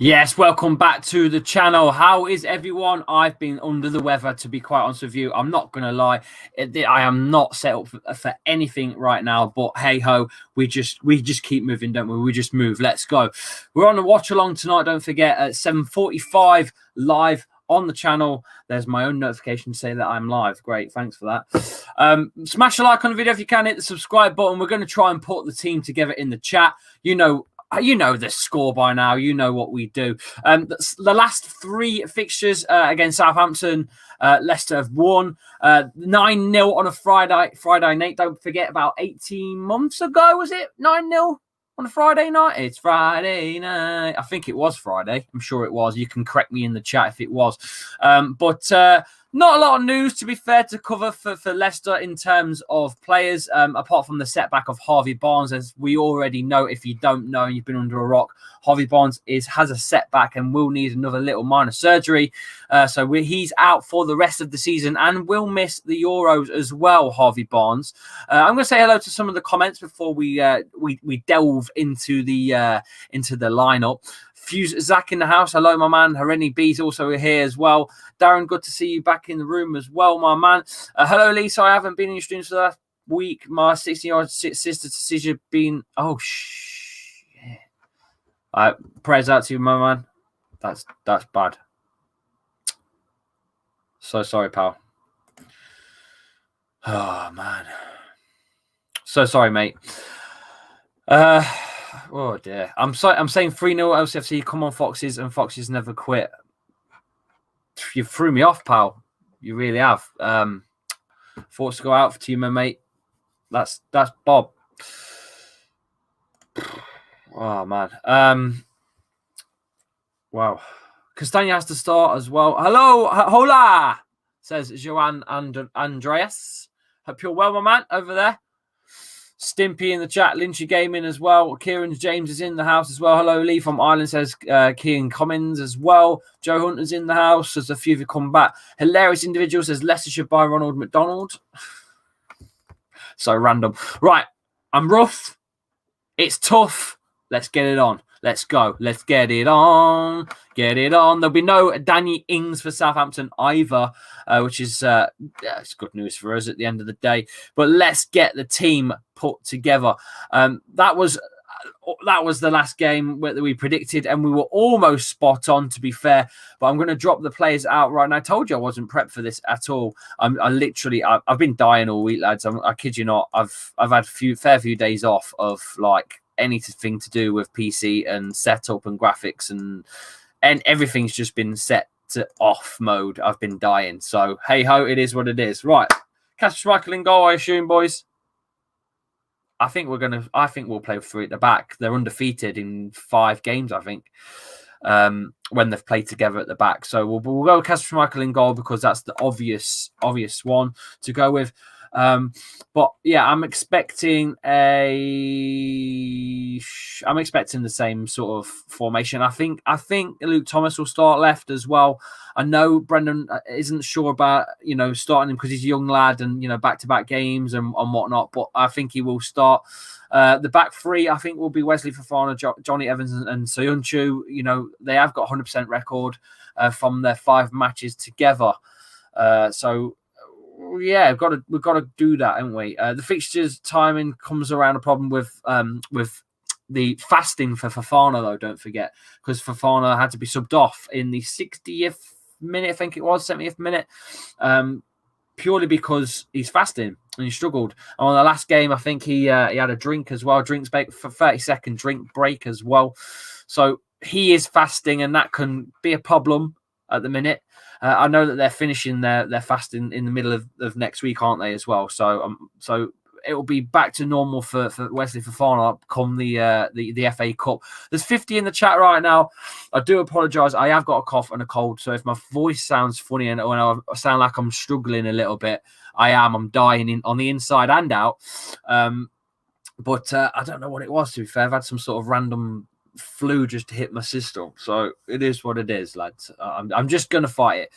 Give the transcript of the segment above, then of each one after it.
Yes, welcome back to the channel. How is everyone? I've been under the weather, to be quite honest with you. I'm not going to lie. I am not set up for anything right now, but hey ho, we just keep moving, don't we? We just move. Let's go. We're on the watch along tonight. Don't forget at 7:45 live on the channel. There's my own notification to say that I'm live. Great, thanks for that. Smash a like on the video if you can. Hit the subscribe button. We're going to try and put the team together in the chat. You know the score by now. You know what we do. The last three fixtures against Southampton, Leicester have won 9-0 on a Friday night. Don't forget, about 18 months ago, was it 9-0 on a Friday night? It's Friday night. I think it was Friday. I'm sure it was. You can correct me in the chat if it was. But not a lot of news, to be fair, to cover for Leicester in terms of players, apart from the setback of Harvey Barnes. As we already know, if you don't know and you've been under a rock, Harvey Barnes has a setback and will need another little minor surgery. So he's out for the rest of the season and will miss the Euros as well, Harvey Barnes. I'm going to say hello to some of the comments before we delve into the lineup. Fuse Zach in the house. Hello, my man. Hareni B's also here as well. Darren, good to see you back in the room as well, my man. Hello, Lisa. I haven't been in your streams for that week. My 16-year-old sister Cecilia been. Oh shit. Prayers out to you, my man. That's bad. So sorry, pal. Oh man. So sorry, mate. Oh dear. I'm saying 3-0 LCFC. Come on, Foxes, and Foxes never quit. You threw me off, pal. You really have. Thoughts go out to you, my mate. That's Bob. Oh man. Wow. Castagna has to start as well. Hello, hola, says Joanne and Andreas. Hope you're well, my man, over there. Stimpy in the chat, Lynchy Gaming as well. Kieran James is in the house as well. Hello, Lee from Ireland, says Kieran Cummins as well. Joe Hunter's in the house. There's a few of you come back. Hilarious individual says Leicester should buy Ronald McDonald. So random. Right, I'm rough. It's tough. Let's get it on. Let's go. Let's get it on. Get it on. There'll be no Danny Ings for Southampton either, which is it's good news for us at the end of the day. But let's get the team put together. That was the last game that we predicted, and we were almost spot on, to be fair. But I'm going to drop the players out right now. I told you I wasn't prepped for this at all. I've been dying all week, lads. I kid you not. I've had fair few days off of like anything to do with PC and setup and graphics, and everything's just been set to off mode. I've been dying. So hey ho, it is what it is. Right, Casper Schmeichel in goal, I assume, boys. I think we'll play with three at the back. They're undefeated in 5 games, I think, when they've played together at the back. So we'll go with Casper Schmeichel in goal because that's the obvious one to go with. But yeah, I'm expecting the same sort of formation. I think Luke Thomas will start left as well. I know Brendan isn't sure about starting him because he's a young lad and back-to-back games and whatnot. But I think he will start. The back three, I think, will be Wesley Fofana, Johnny Evans, and Soyuncu. They have got 100% record from their 5 matches together. So. Yeah, we've got to do that, haven't we? The fixtures timing comes around a problem with the fasting for Fofana, though. Don't forget, because Fofana had to be subbed off in the 60th minute, I think it was 70th minute, purely because he's fasting and he struggled. And on the last game, I think he had a drink as well, drinks break for 30-second drink break as well. So he is fasting, and that can be a problem at the minute. I know that they're finishing their fasting in the middle of next week, aren't they, as well? So it will be back to normal for Wesley Fofana come the FA Cup. There's 50 in the chat right now. I do apologise. I have got a cough and a cold, so if my voice sounds funny and when I sound like I'm struggling a little bit, I am. I'm dying on the inside and out. But I don't know what it was, to be fair. I've had some sort of random flu just to hit my system, so it is what it is, lads. I'm just gonna fight it.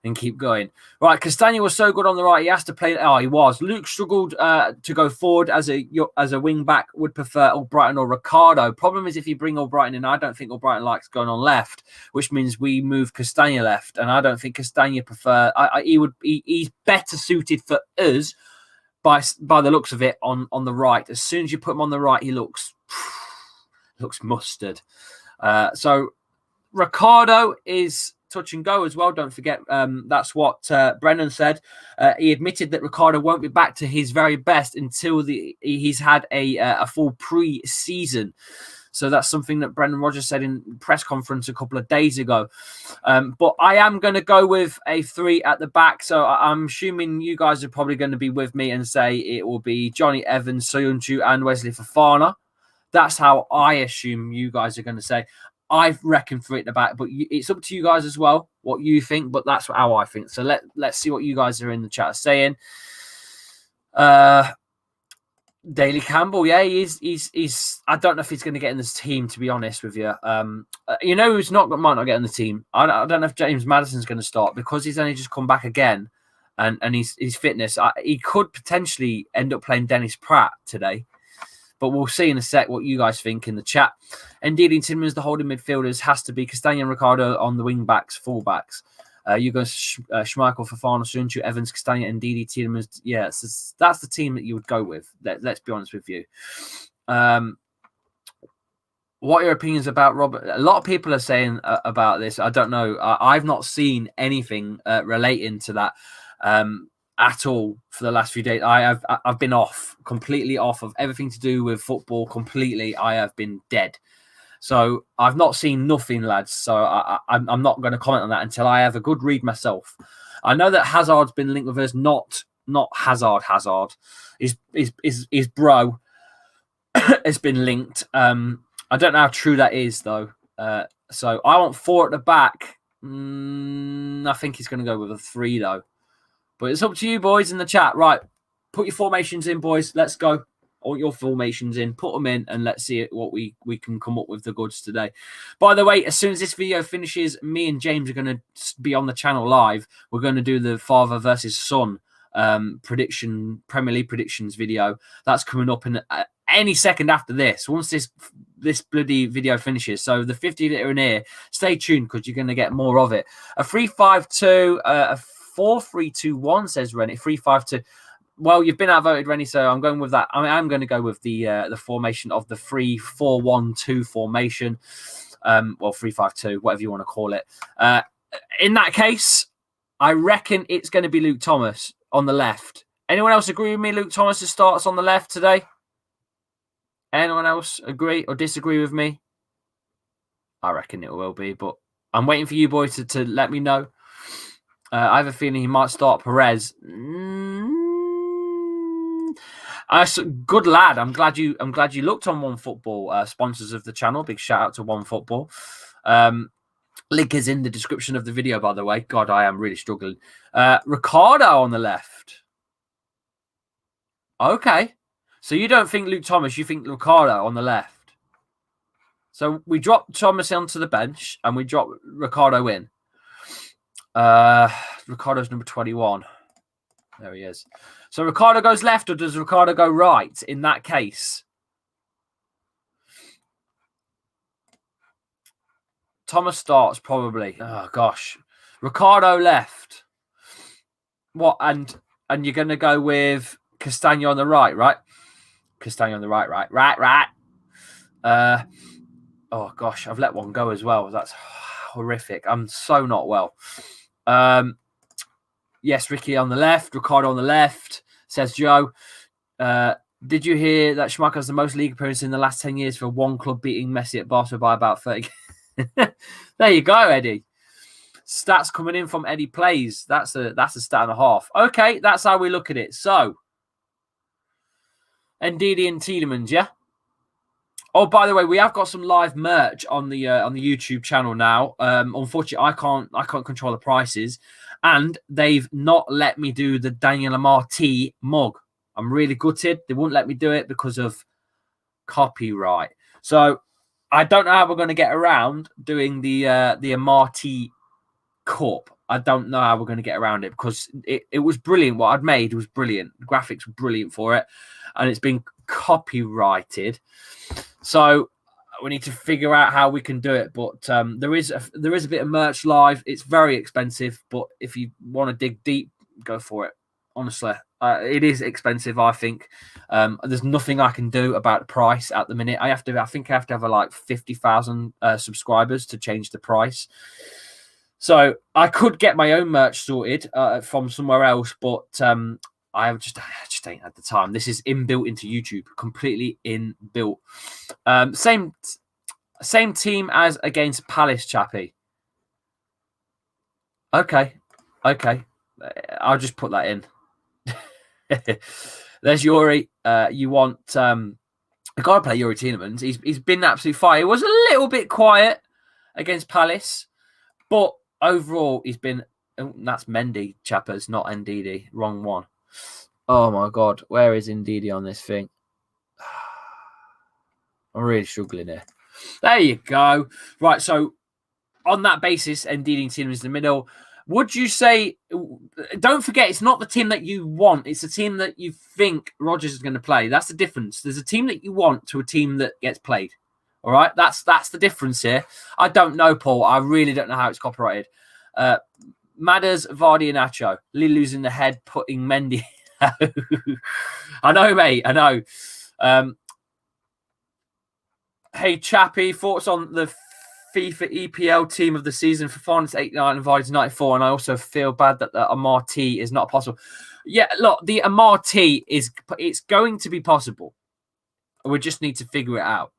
and keep going. Right, Castagna was so good on the right. He has to play. Oh, he was. Luke struggled to go forward as a wing back. Would prefer Albrighton or Ricardo. Problem is if you bring Albrighton in, I don't think Albrighton likes going on left, which means we move Castagna left, and I don't think Castagna he's better suited for us by the looks of it on the right. As soon as you put him on the right, he looks mustard. So Ricardo is touch and go as well. Don't forget, that's what Brennan said. He admitted that Ricardo won't be back to his very best until he's had a full pre-season. So that's something that Brendan Rodgers said in press conference a couple of days ago. But I am going to go with a 3 at the back. So I'm assuming you guys are probably going to be with me and say it will be Johnny Evans, Soyuncu, and Wesley Fofana. That's how I assume you guys are going to say. I reckon 3 at the back, but it's up to you guys as well what you think. But that's how I think. So let's see what you guys are in the chat saying. Daly Campbell, yeah, he's. I don't know if he's going to get in this team, to be honest with you. You know who's might not get in the team. I don't know if James Maddison's going to start because he's only just come back again, and his fitness. He could potentially end up playing Dennis Pratt today. But we'll see in a sec what you guys think in the chat. And Dealing Tillmans, the holding midfielders, has to be Castagna and Ricardo on the wing backs, full backs. You go Schmeichel, Fofana, Soyuncu, Evans, Castagna, and Didi Tillmans. Yeah, so that's the team that you would go with. Let's be honest with you. What are your opinions about Robert? A lot of people are saying about this. I don't know. I've not seen anything relating to that. At all for the last few days. I've been completely off of everything to do with football. Completely, I have been dead. So I've not seen nothing, lads. So I'm not going to comment on that until I have a good read myself. I know that Hazard's been linked with us, not Hazard. His bro has been linked. I don't know how true that is though. So I want 4 at the back. I think he's going to go with a 3 though. But it's up to you, boys, in the chat. Right, put your formations in, boys. Let's go. All your formations in. Put them in, and let's see what we can come up with the goods today. By the way, as soon as this video finishes, me and James are going to be on the channel live. We're going to do the father versus son Premier League predictions video. That's coming up in any second after this. Once this bloody video finishes. So the 50 that are in here, stay tuned because you're going to get more of it. A 3-5-2, a 4-3-2-1 says Rennie. 3-5-2. Well, you've been outvoted, Rennie, so I'm going with that. I'm going to go with the formation of the 3-4-1-2 formation. Well, 3-5-2, whatever you want to call it. In that case, I reckon it's going to be Luke Thomas on the left. Anyone else agree with me? Luke Thomas starts on the left today. Anyone else agree or disagree with me? I reckon it will be, but I'm waiting for you boys to let me know. I have a feeling he might start Perez. Good lad. I'm glad you looked on OneFootball. Sponsors of the channel. Big shout out to OneFootball. Link is in the description of the video, by the way. God, I am really struggling. Ricardo on the left. Okay. So you don't think Luke Thomas, you think Ricardo on the left. So we drop Thomas onto the bench and we drop Ricardo in. Ricardo's number 21. There he is. So Ricardo goes left or does Ricardo go right in that case? Thomas starts probably. Oh gosh. Ricardo left. What and you're gonna go with Castagna on the right, right? Castagna on the right. Oh gosh, I've let one go as well. That's horrific. I'm so not well. Yes, Ricky on the left, Ricardo on the left, says Joe. Did you hear that Schmeichel has the most league appearances in the last 10 years for one club beating Messi at Barca by about 30? There you go, Eddie. Stats coming in from Eddie Plays. That's a stat and a half. Okay, that's how we look at it. So, Ndidi and Tielemans, yeah? Oh, by the way, we have got some live merch on the YouTube channel now. Unfortunately, I can't control the prices, and they've not let me do the Daniel Amar T mug. I'm really gutted. They wouldn't let me do it because of copyright. So I don't know how we're going to get around doing the Amar T cup. I don't know how we're going to get around it because it was brilliant. What I'd made was brilliant. The graphics were brilliant for it, and it's been copyrighted. So we need to figure out how we can do it. But there is a bit of merch live. It's very expensive, but if you want to dig deep, go for it. Honestly, it is expensive. I think there's nothing I can do about the price at the minute. I think I have to have like 50,000 subscribers to change the price. So I could get my own merch sorted from somewhere else, but I just ain't had the time. This is inbuilt into YouTube, completely inbuilt. Same team as against Palace, Chappy. Okay. I'll just put that in. There's Yuri. You want I gotta play Yuri Tielemans. He's been absolutely fine. It was a little bit quiet against Palace, but overall he's been. Oh, that's Mendy, Chappers, not Ndidi. Wrong one. Oh my god, where is Ndidi on this thing? I'm really struggling here. There you go. Right, so on that basis, Ndidi and Tielemans in the middle. Would you say, don't forget, it's not the team that you want. It's the team that you think Rodgers is going to play. That's the difference. There's a team that you want to a team that gets played. All right? That's the difference here. I don't know, Paul. I really don't know how it's copyrighted. Madders, Vardy, and Nacho. Lilu's in the head, putting Mendy. I know, mate. I know. Hey, Chappy, thoughts on the FIFA EPL team of the season for Finance 89 and Vardy's 94, and I also feel bad that the Amar T is not possible. Yeah, look, the Amar T it's going to be possible. We just need to figure it out.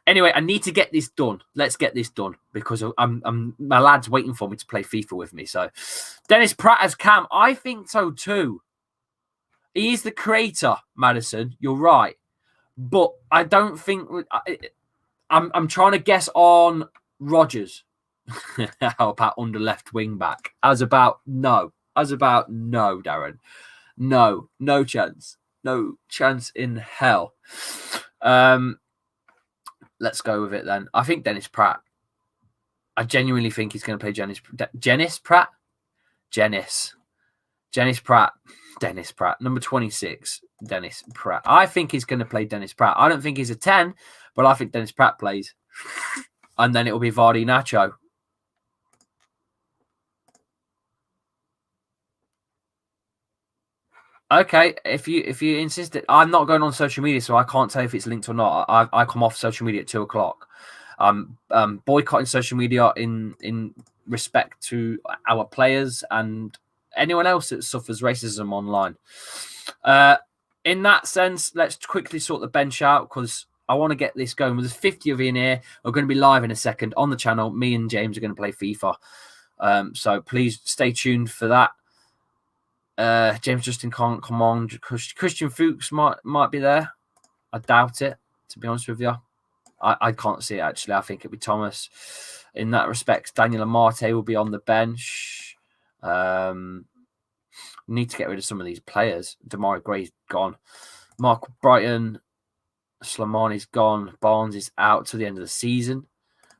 Anyway, I need to get this done. Let's get this done because my lad's waiting for me to play FIFA with me. So, Dennis Pratt as Cam, I think so too. He is the creator, Madison. You're right, but I don't think I'm trying to guess on Rodgers. How about under left wing back? As about no, Darren. No chance. No chance in hell. Let's go with it then. I think Dennis Pratt. I genuinely think he's going to play Dennis Pratt. Number 26, Dennis Pratt. I think he's going to play Dennis Pratt. I don't think he's a 10, but I think Dennis Pratt plays. And then it will be Vardy Nacho. Okay, if you insist it, I'm not going on social media, so I can't tell if it's linked or not. I come off social media at 2:00. Boycotting social media in respect to our players and anyone else that suffers racism online. In that sense, let's quickly sort the bench out because I want to get this going. There's 50 of you in here. We're going to be live in a second on the channel. Me and James are going to play FIFA. So please stay tuned for that. James Justin can't come on. Christian Fuchs might be there. I doubt it, to be honest with you. I can't see it, actually. I think it'll be Thomas. In that respect, Daniel Amarte will be on the bench. Need to get rid of some of these players. Damari Gray's gone. Mark Brighton. Slimani's gone. Barnes is out to the end of the season.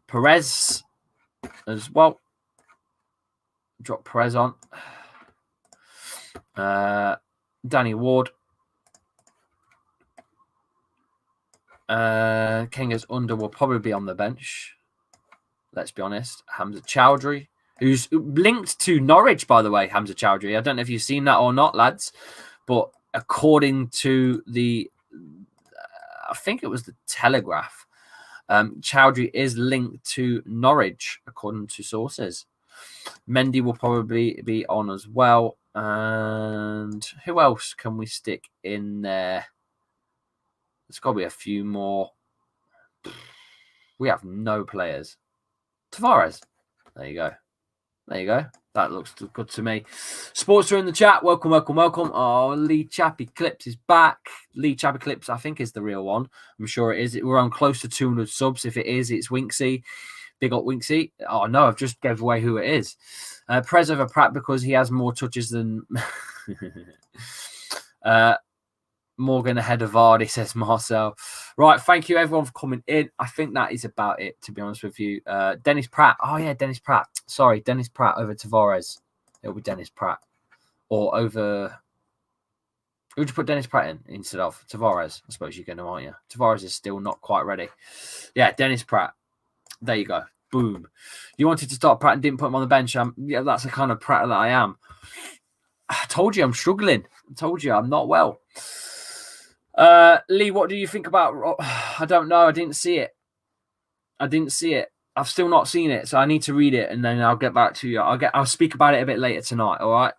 Perez as well. Drop Perez on. Danny Ward. Kenga's under will probably be on the bench. Let's be honest. Hamza Chowdhury, who's linked to Norwich, by the way, Hamza Chowdhury. I don't know if you've seen that or not, lads, but according to the I think it was the Telegraph, Chowdhury is linked to Norwich, according to sources. Mendy will probably be on as well. And who else can we stick in there? There's got to be a few more. We have no players. Tavares. There you go. That looks good to me. Sports are in the chat. Welcome. Oh, Lee Chappy Clips is back. Lee Chappy Clips, I think, is the real one. I'm sure it is. We're on close to 200 subs. If it is, it's Winksy. Big up Winksy. Oh, no, I've just gave away who it is. Prez over Pratt because he has more touches than Morgan ahead of Vardy, says Marcel. Right, thank you everyone for coming in. I think that is about it, to be honest with you. Dennis Pratt. Oh, yeah, Dennis Pratt. Sorry, Dennis Pratt over Tavares. It'll be Dennis Pratt. Or over... Who would you put Dennis Pratt in instead of Tavares? I suppose you're going to, aren't you? Tavares is still not quite ready. Yeah, Dennis Pratt. There you go. Boom. You wanted to start Pratt and didn't put him on the bench. Yeah, that's the kind of Pratt that I am. I told you I'm struggling. I told you I'm not well. Lee, what do you think about... I don't know. I didn't see it. I've still not seen it, so I need to read it, and then I'll get back to you. I'll speak about it a bit later tonight, all right?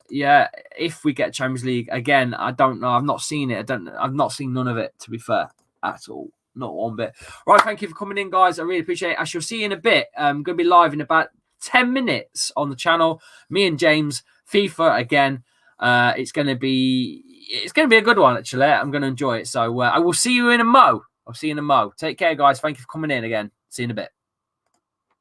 Yeah, if we get Champions League again, I don't know. I've not seen it. I've not seen none of it, to be fair, at all. Not one bit. Right, thank you for coming in, guys. I really appreciate it. I shall see you in a bit. I'm going to be live in about 10 minutes on the channel. Me and James, FIFA again. It's going to be a good one, actually. I'm going to enjoy it. So I will see you in a mo. I'll see you in a mo. Take care, guys. Thank you for coming in again. See you in a bit.